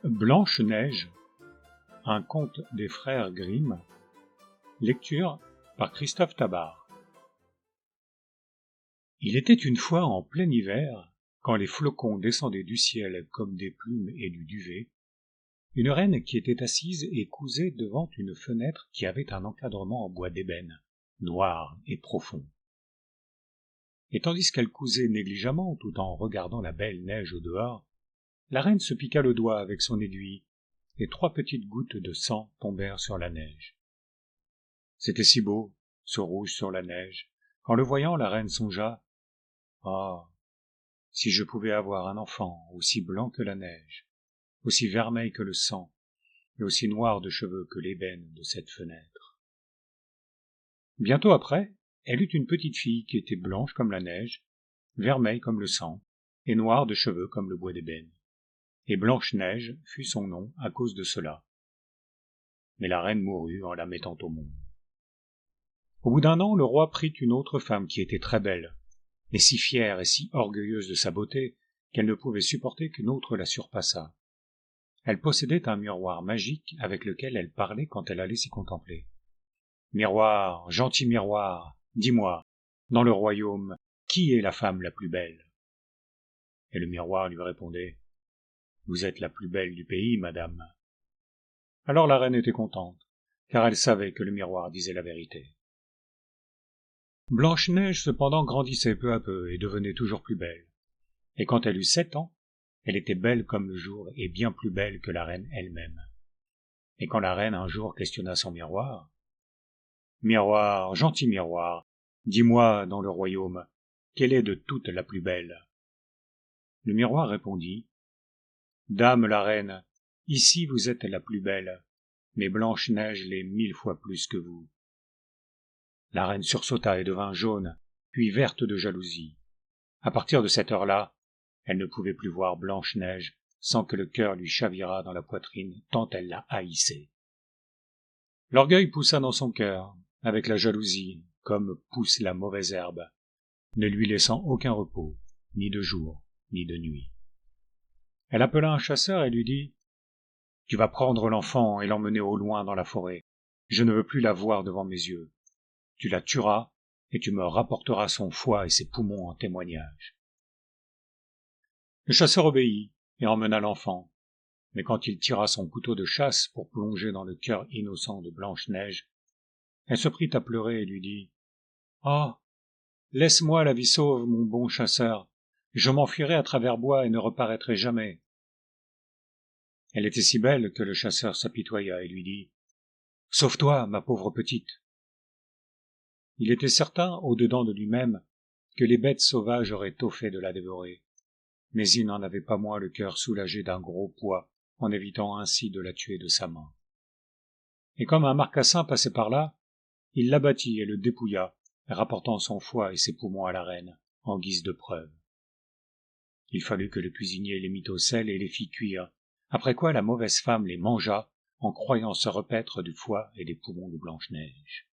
Blanche-Neige, un conte des frères Grimm, lecture par Christophe Tabar. Il était une fois en plein hiver, quand les flocons descendaient du ciel comme des plumes et du duvet, une reine qui était assise et cousait devant une fenêtre qui avait un encadrement en bois d'ébène, noir et profond. Et tandis qu'elle cousait négligemment tout en regardant la belle neige au dehors, la reine se piqua le doigt avec son aiguille, et 3 petites gouttes de sang tombèrent sur la neige. C'était si beau, ce rouge sur la neige, qu'en le voyant la reine songea « Ah, si je pouvais avoir un enfant aussi blanc que la neige, aussi vermeil que le sang, et aussi noir de cheveux que l'ébène de cette fenêtre. » Bientôt après, elle eut une petite fille qui était blanche comme la neige, vermeille comme le sang, et noire de cheveux comme le bois d'ébène. Et Blanche-Neige fut son nom à cause de cela. Mais la reine mourut en la mettant au monde. Au bout d'1 an, le roi prit une autre femme qui était très belle, mais si fière et si orgueilleuse de sa beauté qu'elle ne pouvait supporter qu'une autre la surpassât. Elle possédait un miroir magique avec lequel elle parlait quand elle allait s'y contempler. « Miroir, gentil miroir, dis-moi, dans le royaume, qui est la femme la plus belle ?» Et le miroir lui répondait « Vous êtes la plus belle du pays, madame. » Alors la reine était contente, car elle savait que le miroir disait la vérité. Blanche-Neige cependant grandissait peu à peu et devenait toujours plus belle. Et quand elle eut 7 ans, elle était belle comme le jour et bien plus belle que la reine elle-même. Et quand la reine un jour questionna son miroir, « Miroir, gentil miroir, dis-moi dans le royaume, quelle est de toutes la plus belle ?» Le miroir répondit, « Dame la reine, ici vous êtes la plus belle, mais Blanche-Neige l'est 1000 fois plus que vous. » La reine sursauta et devint jaune, puis verte de jalousie. À partir de cette heure-là, elle ne pouvait plus voir Blanche-Neige sans que le cœur lui chavirât dans la poitrine tant elle la haïssait. L'orgueil poussa dans son cœur, avec la jalousie, comme pousse la mauvaise herbe, ne lui laissant aucun repos, ni de jour, ni de nuit. Elle appela un chasseur et lui dit « Tu vas prendre l'enfant et l'emmener au loin dans la forêt. Je ne veux plus la voir devant mes yeux. Tu la tueras, et tu me rapporteras son foie et ses poumons en témoignage. » Le chasseur obéit et emmena l'enfant, mais quand il tira son couteau de chasse pour plonger dans le cœur innocent de Blanche-Neige, elle se prit à pleurer et lui dit « Ah, laisse-moi la vie sauve, mon bon chasseur, je m'enfuirai à travers bois et ne reparaîtrai jamais. » Elle était si belle que le chasseur s'apitoya et lui dit « Sauve-toi, ma pauvre petite. » Il était certain, au-dedans de lui-même, que les bêtes sauvages auraient tôt fait de la dévorer, mais il n'en avait pas moins le cœur soulagé d'un gros poids en évitant ainsi de la tuer de sa main. Et comme un marcassin passait par là, il l'abattit et le dépouilla, rapportant son foie et ses poumons à la reine, en guise de preuve. Il fallut que le cuisinier les mit au sel et les fit cuire, après quoi la mauvaise femme les mangea, en croyant se repaître du foie et des poumons de Blanche-Neige.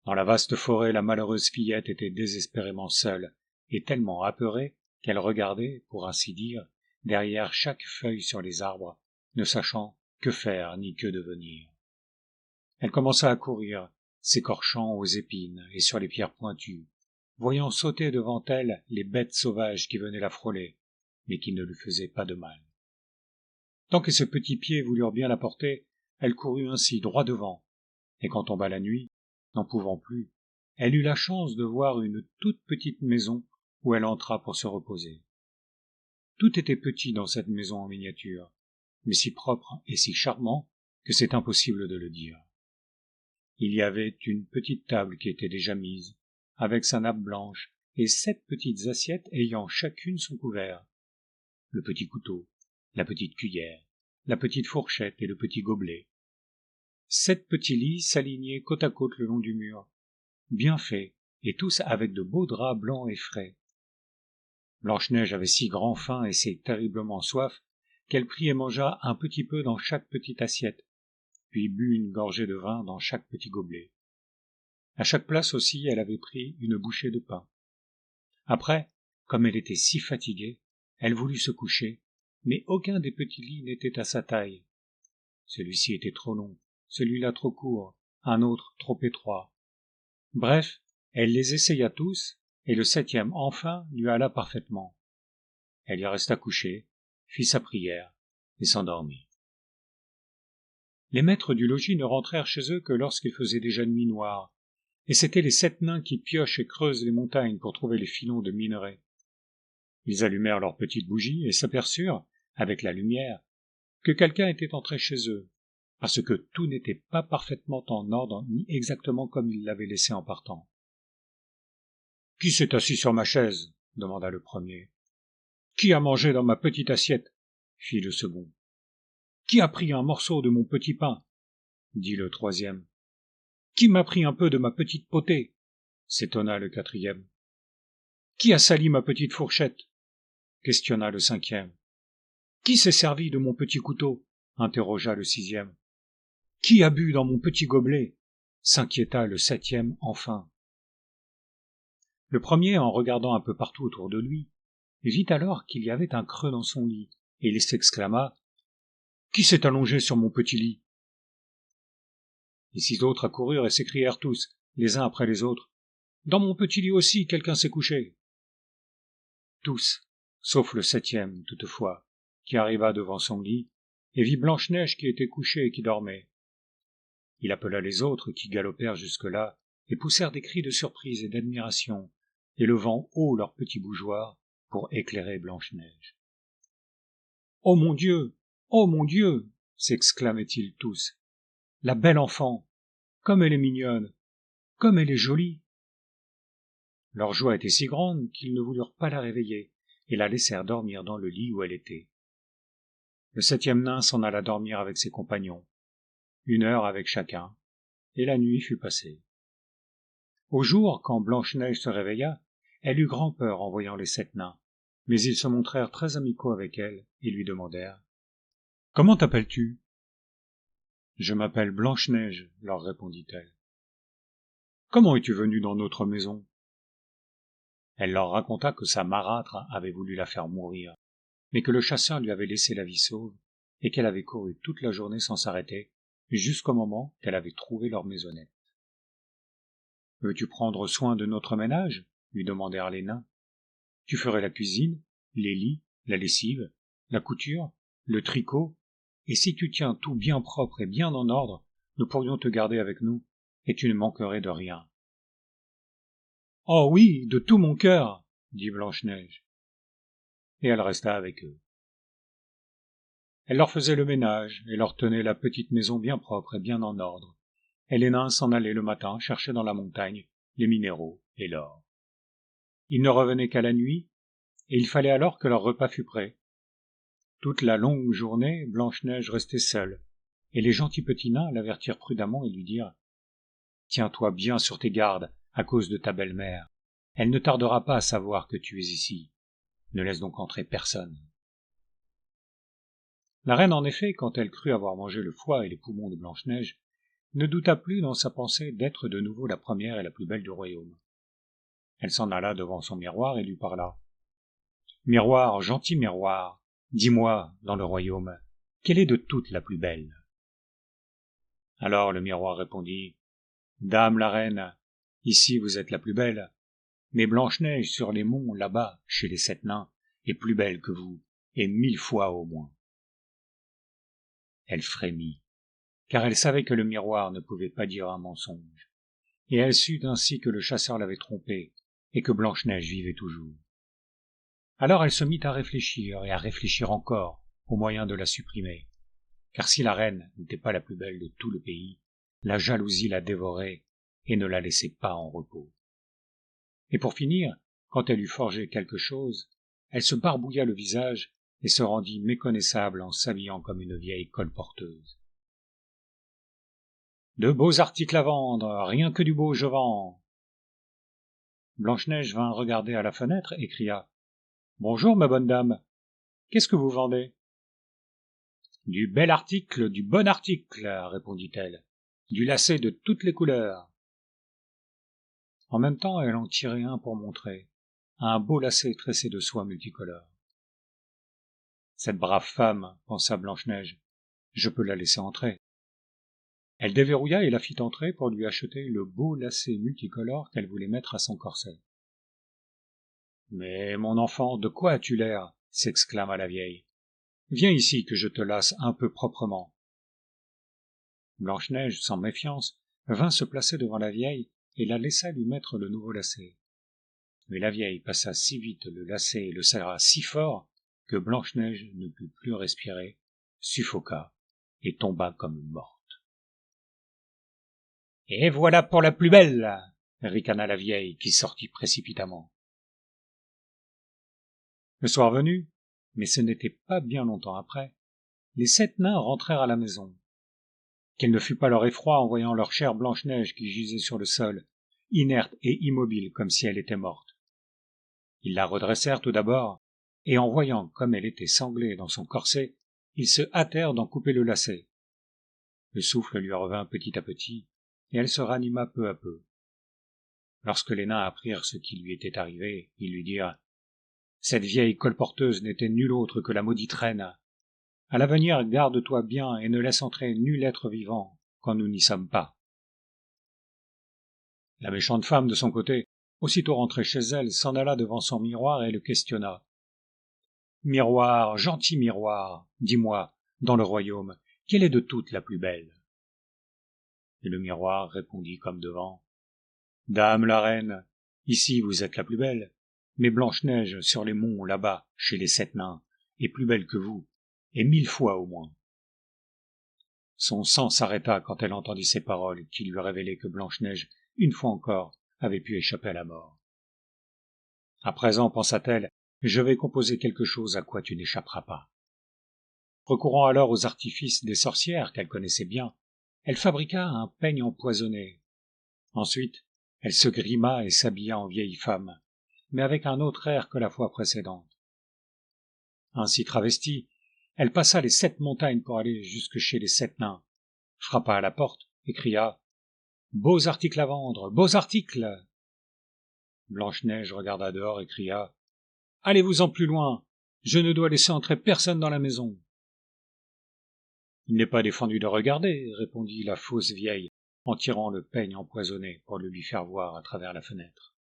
Dans la vaste forêt, la malheureuse fillette était désespérément seule, et tellement apeurée qu'elle regardait, pour ainsi dire, derrière chaque feuille sur les arbres, ne sachant que faire ni que devenir. Elle commença à courir, s'écorchant aux épines et sur les pierres pointues, voyant sauter devant elle les bêtes sauvages qui venaient la frôler, mais qui ne lui faisaient pas de mal. Tant que ses petits pieds voulurent bien la porter, elle courut ainsi droit devant, et quand tomba la nuit, n'en pouvant plus, elle eut la chance de voir une toute petite maison où elle entra pour se reposer. Tout était petit dans cette maison en miniature, mais si propre et si charmant que c'est impossible de le dire. Il y avait une petite table qui était déjà mise, avec sa nappe blanche, et 7 petites assiettes ayant chacune son couvert. Le petit couteau, la petite cuillère, la petite fourchette et le petit gobelet. 7 petits lits s'alignaient côte à côte le long du mur, bien faits, et tous avec de beaux draps blancs et frais. Blanche-Neige avait si grand faim et si terriblement soif qu'elle prit et mangea un petit peu dans chaque petite assiette, puis but une gorgée de vin dans chaque petit gobelet. À chaque place aussi, elle avait pris une bouchée de pain. Après, comme elle était si fatiguée, elle voulut se coucher, mais aucun des petits lits n'était à sa taille. Celui-ci était trop long, celui-là trop court, un autre trop étroit. Bref, elle les essaya tous, et le 7e, enfin, lui alla parfaitement. Elle y resta couchée, fit sa prière, et s'endormit. Les maîtres du logis ne rentrèrent chez eux que lorsqu'il faisait déjà nuit noire, et c'étaient les 7 nains qui piochent et creusent les montagnes pour trouver les filons de minerai. Ils allumèrent leurs petites bougies et s'aperçurent, avec la lumière, que quelqu'un était entré chez eux, parce que tout n'était pas parfaitement en ordre ni exactement comme ils l'avaient laissé en partant. « Qui s'est assis sur ma chaise ?» demanda le premier. « Qui a mangé dans ma petite assiette ?» fit le second. « Qui a pris un morceau de mon petit pain ?» dit le troisième. « Qui m'a pris un peu de ma petite potée ?» s'étonna le quatrième. « Qui a sali ma petite fourchette ?» questionna le cinquième. « Qui s'est servi de mon petit couteau ?» interrogea le sixième. « Qui a bu dans mon petit gobelet ?» s'inquiéta le 7e enfin. Le premier, en regardant un peu partout autour de lui, vit alors qu'il y avait un creux dans son lit, et il s'exclama « Qui s'est allongé sur mon petit lit ?» Les 6 autres accoururent et s'écrièrent tous, les uns après les autres « Dans mon petit lit aussi, quelqu'un s'est couché !» Tous, sauf le 7e, toutefois, qui arriva devant son lit, et vit Blanche-Neige qui était couchée et qui dormait. Il appela les autres qui galopèrent jusque-là, et poussèrent des cris de surprise et d'admiration, élevant haut leurs petits bougeoirs pour éclairer Blanche-Neige. « Oh mon Dieu! Oh mon Dieu !» s'exclamaient-ils tous. « La belle enfant! Comme elle est mignonne! Comme elle est jolie !» Leur joie était si grande qu'ils ne voulurent pas la réveiller, et la laissèrent dormir dans le lit où elle était. Le 7e nain s'en alla dormir avec ses compagnons, 1 heure avec chacun, et la nuit fut passée. Au jour, quand Blanche-Neige se réveilla, elle eut grand-peur en voyant les 7 nains, mais ils se montrèrent très amicaux avec elle et lui demandèrent « Comment t'appelles-tu » ? « Je m'appelle Blanche-Neige, leur répondit-elle. « Comment es-tu venue dans notre maison » ? Elle leur raconta que sa marâtre avait voulu la faire mourir, mais que le chasseur lui avait laissé la vie sauve, et qu'elle avait couru toute la journée sans s'arrêter, jusqu'au moment qu'elle avait trouvé leur maisonnette. « Veux-tu prendre soin de notre ménage ?» lui demandèrent les nains. « Tu ferais la cuisine, les lits, la lessive, la couture, le tricot, et si tu tiens tout bien propre et bien en ordre, nous pourrions te garder avec nous, et tu ne manquerais de rien. »« Oh oui, de tout mon cœur !» dit Blanche-Neige. Et elle resta avec eux. Elle leur faisait le ménage et leur tenait la petite maison bien propre et bien en ordre, et les nains s'en allaient le matin chercher dans la montagne les minéraux et l'or. Ils ne revenaient qu'à la nuit, et il fallait alors que leur repas fût prêt. Toute la longue journée, Blanche-Neige restait seule, et les gentils petits nains l'avertirent prudemment et lui dirent « Tiens-toi bien sur tes gardes à cause de ta belle-mère. Elle ne tardera pas à savoir que tu es ici. Ne laisse donc entrer personne. » La reine, en effet, quand elle crut avoir mangé le foie et les poumons de Blanche-Neige, ne douta plus dans sa pensée d'être de nouveau la première et la plus belle du royaume. Elle s'en alla devant son miroir et lui parla. « Miroir, gentil miroir, dis-moi, dans le royaume, quelle est de toutes la plus belle ?» Alors le miroir répondit. « Dame la reine, ici vous êtes la plus belle, mais Blanche-Neige sur les monts, là-bas, chez les 7 nains, est plus belle que vous, et 1000 fois au moins. » Elle frémit, car elle savait que le miroir ne pouvait pas dire un mensonge, et elle sut ainsi que le chasseur l'avait trompée, et que Blanche-Neige vivait toujours. Alors elle se mit à réfléchir, et à réfléchir encore, au moyen de la supprimer, car si la reine n'était pas la plus belle de tout le pays, la jalousie la dévorait et ne la laissait pas en repos. Et pour finir, quand elle eut forgé quelque chose, elle se barbouilla le visage et se rendit méconnaissable en s'habillant comme une vieille colporteuse. « De beaux articles à vendre, rien que du beau je vends !» Blanche-Neige vint regarder à la fenêtre et cria « Bonjour, ma bonne dame, qu'est-ce que vous vendez ?»« Du bel article, du bon article, répondit-elle, du lacet de toutes les couleurs. » En même temps, elle en tirait un pour montrer, un beau lacet tressé de soie multicolore. Cette brave femme, pensa Blanche-Neige, je peux la laisser entrer. Elle déverrouilla et la fit entrer pour lui acheter le beau lacet multicolore qu'elle voulait mettre à son corset. « Mais, mon enfant, de quoi as-tu l'air » s'exclama la vieille. « Viens ici que je te lasse un peu proprement. » Blanche-Neige, sans méfiance, vint se placer devant la vieille et la laissa lui mettre le nouveau lacet. Mais la vieille passa si vite le lacet et le serra si fort que Blanche-Neige ne put plus respirer, suffoqua et tomba comme morte. « Et voilà pour la plus belle » ricana la vieille qui sortit précipitamment. Le soir venu, mais ce n'était pas bien longtemps après, les 7 nains rentrèrent à la maison. Quel ne fut pas leur effroi en voyant leur chère Blanche-Neige qui gisait sur le sol, inerte et immobile comme si elle était morte. Ils la redressèrent tout d'abord, et en voyant comme elle était sanglée dans son corset, ils se hâtèrent d'en couper le lacet. Le souffle lui revint petit à petit, et elle se ranima peu à peu. Lorsque les nains apprirent ce qui lui était arrivé, ils lui dirent « Cette vieille colporteuse n'était nulle autre que la maudite reine. À l'avenir, garde-toi bien et ne laisse entrer nul être vivant quand nous n'y sommes pas. » La méchante femme, de son côté, aussitôt rentrée chez elle, s'en alla devant son miroir et le questionna. « Miroir, gentil miroir, dis-moi, dans le royaume, quelle est de toutes la plus belle ?» Et le miroir répondit comme devant. « Dame la reine, ici vous êtes la plus belle, mais Blanche-Neige, sur les monts, là-bas, chez les 7 nains, est plus belle que vous, et 1000 fois au moins. » Son sang s'arrêta quand elle entendit ces paroles qui lui révélaient que Blanche-Neige, une fois encore, avait pu échapper à la mort. « À présent, pensa-t-elle, je vais composer quelque chose à quoi tu n'échapperas pas. » Recourant alors aux artifices des sorcières qu'elle connaissait bien, elle fabriqua un peigne empoisonné. Ensuite, elle se grima et s'habilla en vieille femme, mais avec un autre air que la fois précédente. Ainsi travestie, elle passa les 7 montagnes pour aller jusque chez les 7 nains, frappa à la porte et cria « Beaux articles à vendre, beaux articles !» Blanche-Neige regarda dehors et cria « Allez-vous-en plus loin, je ne dois laisser entrer personne dans la maison. » « Il n'est pas défendu de regarder, » répondit la fausse vieille, en tirant le peigne empoisonné pour le lui faire voir à travers la fenêtre.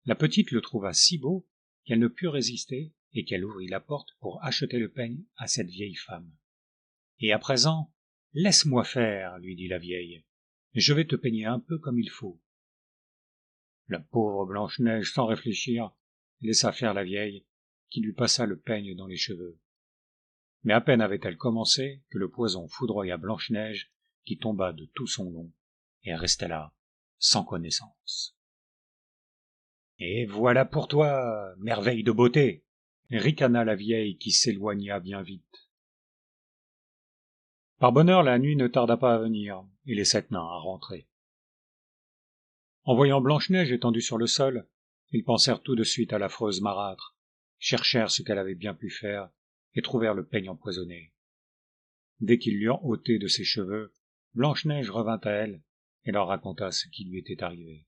La petite le trouva si beau qu'elle ne put résister et qu'elle ouvrit la porte pour acheter le peigne à cette vieille femme. « Et à présent, laisse-moi faire, » lui dit la vieille, « je vais te peigner un peu comme il faut. » La pauvre Blanche-Neige, sans réfléchir, laissa faire la vieille, qui lui passa le peigne dans les cheveux. Mais à peine avait-elle commencé que le poison foudroya Blanche-Neige, qui tomba de tout son long et resta là, sans connaissance. « Et voilà pour toi, merveille de beauté !» ricana la vieille qui s'éloigna bien vite. Par bonheur, la nuit ne tarda pas à venir, et les 7 nains à rentrer. En voyant Blanche-Neige étendue sur le sol, ils pensèrent tout de suite à l'affreuse marâtre, cherchèrent ce qu'elle avait bien pu faire, et trouvèrent le peigne empoisonné. Dès qu'ils l'eurent ôté de ses cheveux, Blanche-Neige revint à elle et leur raconta ce qui lui était arrivé.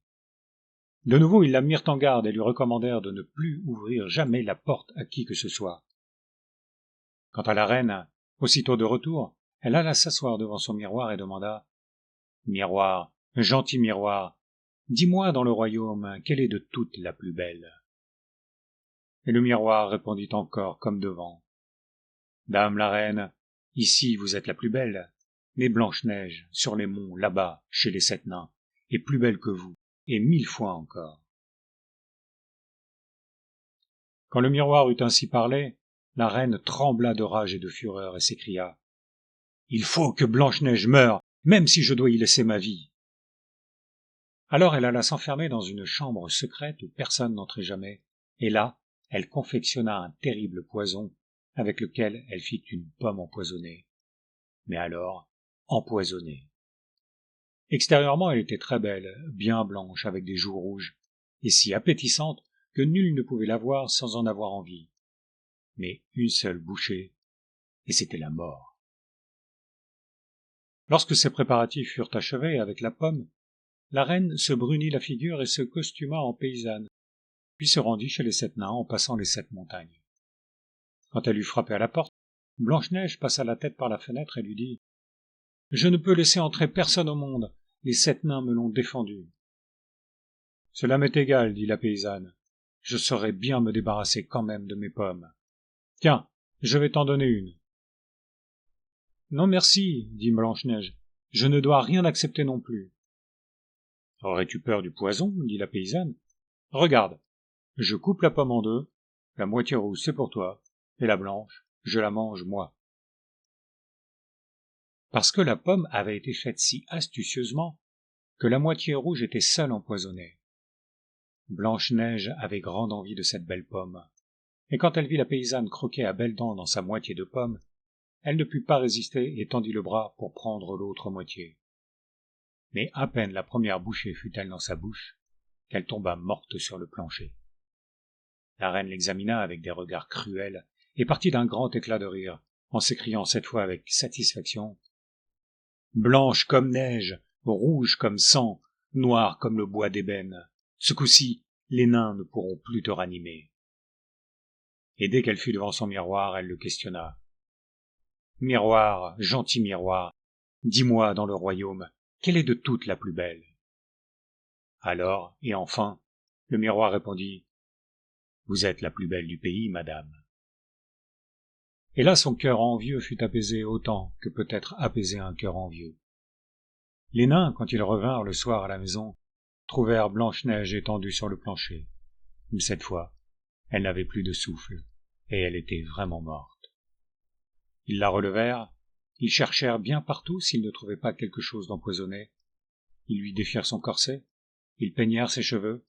De nouveau, ils la mirent en garde et lui recommandèrent de ne plus ouvrir jamais la porte à qui que ce soit. Quant à la reine, aussitôt de retour, elle alla s'asseoir devant son miroir et demanda « Miroir, gentil miroir, dis-moi dans le royaume quelle est de toutes la plus belle ?» Et le miroir répondit encore comme devant. « Dame la reine, ici vous êtes la plus belle, mais Blanche-Neige, sur les monts, là-bas, chez les 7 nains, est plus belle que vous, et 1000 fois encore. » Quand le miroir eut ainsi parlé, la reine trembla de rage et de fureur et s'écria « Il faut que Blanche-Neige meure, même si je dois y laisser ma vie. » Alors elle alla s'enfermer dans une chambre secrète où personne n'entrait jamais, et là, elle confectionna un terrible poison avec lequel elle fit une pomme empoisonnée. Mais alors, empoisonnée. Extérieurement, elle était très belle, bien blanche, avec des joues rouges, et si appétissante que nul ne pouvait la voir sans en avoir envie. Mais une seule bouchée, et c'était la mort. Lorsque ces préparatifs furent achevés avec la pomme, la reine se brunit la figure et se costuma en paysanne, puis se rendit chez les 7 nains en passant les 7 montagnes. Quand elle eut frappé à la porte, Blanche-Neige passa la tête par la fenêtre et lui dit « Je ne peux laisser entrer personne au monde, les 7 nains me l'ont défendu. »« Cela m'est égal, dit la paysanne, je saurai bien me débarrasser quand même de mes pommes. Tiens, je vais t'en donner une. »« Non merci, dit Blanche-Neige, je ne dois rien accepter non plus. »« Aurais-tu peur du poison, dit la paysanne. Regarde, je coupe la pomme en deux, la moitié rouge c'est pour toi, et la blanche, je la mange moi. » Parce que la pomme avait été faite si astucieusement que la moitié rouge était seule empoisonnée. Blanche-Neige avait grande envie de cette belle pomme, et quand elle vit la paysanne croquer à belles dents dans sa moitié de pomme, elle ne put pas résister et tendit le bras pour prendre l'autre moitié. Mais à peine la première bouchée fut-elle dans sa bouche, qu'elle tomba morte sur le plancher. La reine l'examina avec des regards cruels et partit d'un grand éclat de rire, en s'écriant cette fois avec satisfaction « Blanche comme neige, rouge comme sang, noire comme le bois d'ébène, ce coup-ci, les nains ne pourront plus te ranimer. » Et dès qu'elle fut devant son miroir, elle le questionna. « Miroir, gentil miroir, dis-moi dans le royaume, quelle est de toutes la plus belle ?» Alors, et enfin, le miroir répondit « Vous êtes la plus belle du pays, madame. » Et là son cœur envieux fut apaisé autant que peut être apaisé un cœur envieux. Les nains, quand ils revinrent le soir à la maison, trouvèrent Blanche-Neige étendue sur le plancher. Mais cette fois, elle n'avait plus de souffle, et elle était vraiment morte. Ils la relevèrent, ils cherchèrent bien partout s'ils ne trouvaient pas quelque chose d'empoisonné. Ils lui défirent son corset, ils peignèrent ses cheveux,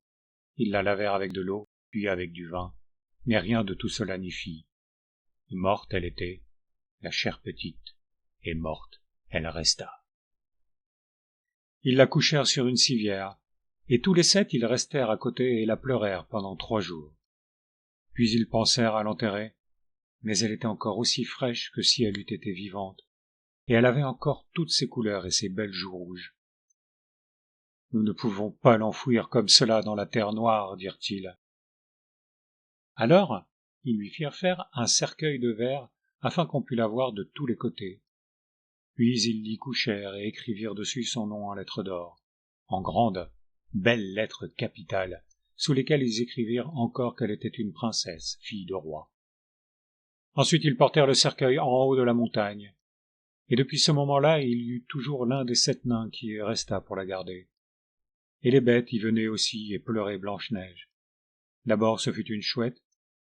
ils la lavèrent avec de l'eau, puis avec du vin, mais rien de tout cela n'y fit. Morte elle était, la chère petite, et morte elle resta. Ils la couchèrent sur une civière, et tous les 7 ils restèrent à côté et la pleurèrent pendant 3 jours. Puis ils pensèrent à l'enterrer, mais elle était encore aussi fraîche que si elle eût été vivante, et elle avait encore toutes ses couleurs et ses belles joues rouges. « Nous ne pouvons pas l'enfouir comme cela dans la terre noire, dirent-ils. » Alors, ils lui firent faire un cercueil de verre afin qu'on pût la voir de tous les côtés. Puis ils l'y couchèrent et écrivirent dessus son nom en lettres d'or, en grandes, belles lettres capitales, sous lesquelles ils écrivirent encore qu'elle était une princesse, fille de roi. Ensuite ils portèrent le cercueil en haut de la montagne, et depuis ce moment-là il y eut toujours l'un des 7 nains qui resta pour la garder. Et les bêtes y venaient aussi et pleuraient Blanche-Neige. D'abord ce fut une chouette,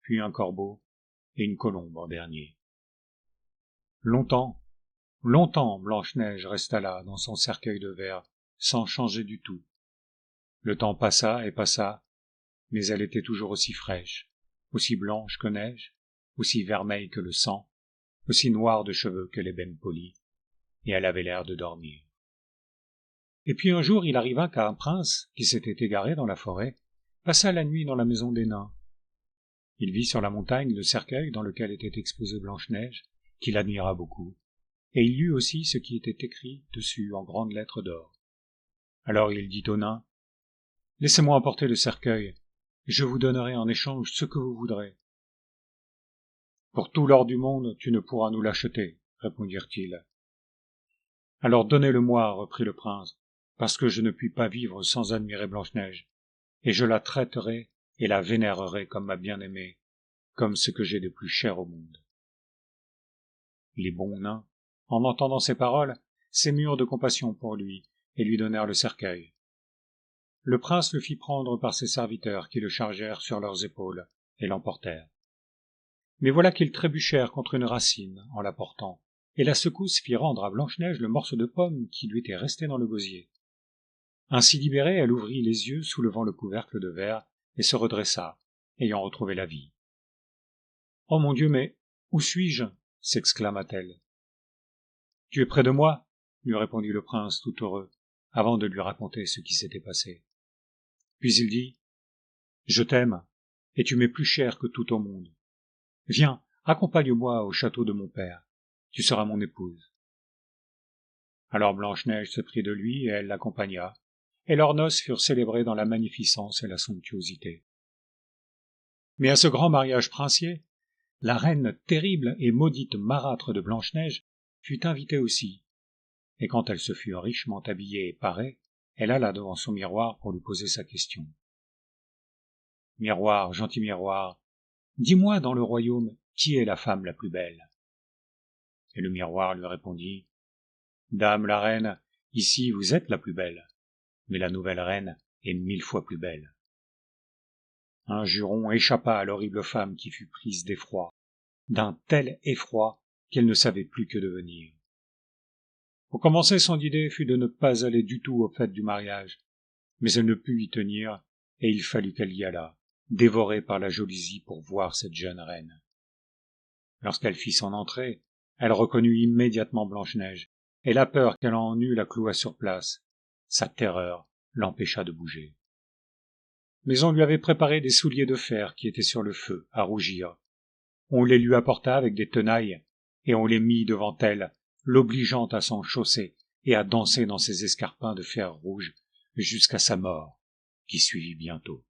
puis un corbeau, et une colombe en dernier. Longtemps, longtemps Blanche-Neige resta là, dans son cercueil de verre, sans changer du tout. Le temps passa et passa, mais elle était toujours aussi fraîche, aussi blanche que neige, aussi vermeille que le sang, aussi noire de cheveux que l'ébène poli, et elle avait l'air de dormir. Et puis un jour il arriva qu'un prince, qui s'était égaré dans la forêt, passa la nuit dans la maison des nains. Il vit sur la montagne le cercueil dans lequel était exposée Blanche-Neige, qu'il admira beaucoup, et il lut aussi ce qui était écrit dessus en grandes lettres d'or. Alors il dit aux nains, « Laissez-moi emporter le cercueil, je vous donnerai en échange ce que vous voudrez. »« Pour tout l'or du monde, tu ne pourras nous l'acheter, répondirent-ils. »« Alors donnez-le-moi, reprit le prince, parce que je ne puis pas vivre sans admirer Blanche-Neige, et je la traiterai et la vénérerai comme ma bien-aimée, comme ce que j'ai de plus cher au monde. » Les bons nains, en entendant ces paroles, s'émurent de compassion pour lui, et lui donnèrent le cercueil. Le prince le fit prendre par ses serviteurs, qui le chargèrent sur leurs épaules, et l'emportèrent. Mais voilà qu'ils trébuchèrent contre une racine en la portant, et la secousse fit rendre à Blanche-Neige le morceau de pomme qui lui était resté dans le gosier. Ainsi libérée, elle ouvrit les yeux, soulevant le couvercle de verre, et se redressa, ayant retrouvé la vie. « Oh mon Dieu, mais où suis-je » s'exclama-t-elle. « Tu es près de moi » lui répondit le prince tout heureux, avant de lui raconter ce qui s'était passé. Puis il dit « Je t'aime, et tu m'es plus cher que tout au monde. Viens, accompagne-moi au château de mon père, tu seras mon épouse. » Alors Blanche-Neige se prit de lui et elle l'accompagna, et leurs noces furent célébrées dans la magnificence et la somptuosité. Mais à ce grand mariage princier, La reine terrible et maudite marâtre de Blanche-Neige fut invitée aussi, et quand elle se fut richement habillée et parée, elle alla devant son miroir pour lui poser sa question. « Miroir, gentil miroir, dis-moi dans le royaume qui est la femme la plus belle. » Et le miroir lui répondit, « Dame la reine, ici vous êtes la plus belle, mais la nouvelle reine est 1000 fois plus belle. » Un juron échappa à l'horrible femme qui fut prise d'effroi, d'un tel effroi qu'elle ne savait plus que devenir. Pour commencer, son idée fut de ne pas aller du tout aux fêtes du mariage, mais elle ne put y tenir, et il fallut qu'elle y allât, dévorée par la jalousie pour voir cette jeune reine. Lorsqu'elle fit son entrée, elle reconnut immédiatement Blanche-Neige, et la peur qu'elle en eût la cloua sur place. Sa terreur l'empêcha de bouger. Mais on lui avait préparé des souliers de fer qui étaient sur le feu, à rougir. On les lui apporta avec des tenailles, et on les mit devant elle, l'obligeant à s'en chausser et à danser dans ses escarpins de fer rouge jusqu'à sa mort, qui suivit bientôt.